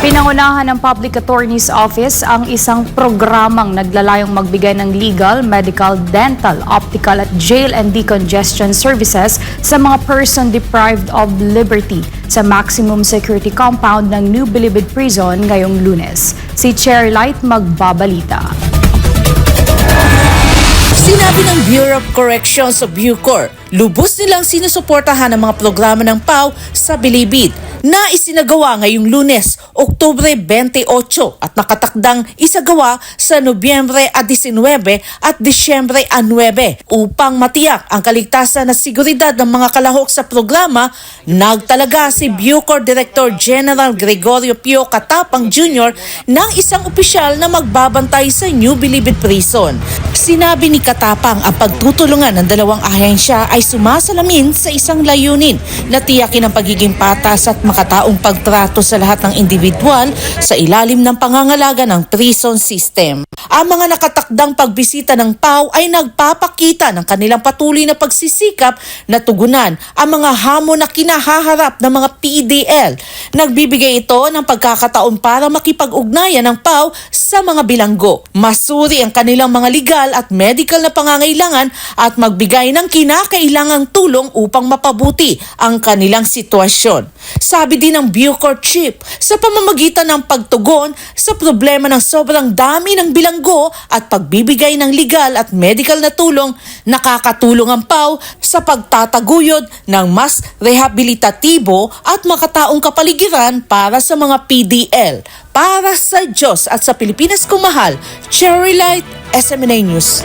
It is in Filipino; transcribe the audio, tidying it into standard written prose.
Pinangunahan ng Public Attorney's Office ang isang programang naglalayong magbigay ng legal, medical, dental, optical at jail and decongestion services sa mga person deprived of liberty sa maximum security compound ng New Bilibid Prison ngayong Lunes. Si Cherry Light magbabalita. Sinabi ng Bureau of Corrections o Bucor, lubos nilang sinusuportahan ang mga programa ng PAW sa Bilibid na isinagawa ngayong Lunes, Oktubre 28 at nakatakdang isagawa sa Nobyembre 19 at Disyembre 9 upang matiyak ang kaligtasan at seguridad ng mga kalahok sa programa. Nagtalaga si Bucor Director General Gregorio Pio Katapang Jr. ng isang opisyal na magbabantay sa New Bilibid Prison. Sinabi ni Katapang ang pagtutulungan ng dalawang ahensya ay sumasalamin sa isang layunin na tiyakin ang pagiging patas at makataong pagtrato sa lahat ng individual sa ilalim ng pangangalaga ng prison system. Ang mga nakatakdang pagbisita ng PAW ay nagpapakita ng kanilang patuloy na pagsisikap na tugunan ang mga hamon na kinahaharap ng mga PDL. Nagbibigay ito ng pagkakataon para makipag-ugnayan ng PAW sa mga bilanggo, masuri ang kanilang mga legal at medical na pangangailangan at magbigay ng kinakailangang tulong upang mapabuti ang kanilang sitwasyon. Sabi din ng Bucor Chief, sa pamamagitan ng pagtugon sa problema ng sobrang dami ng bilanggo at pagbibigay ng legal at medical na tulong, nakakatulong ang PAW sa pagtataguyod ng mas rehabilitatibo at makataong kapaligiran para sa mga PDL. Para sa Diyos at sa Pilipinas kung mahal, Cherry Light, SMNA News.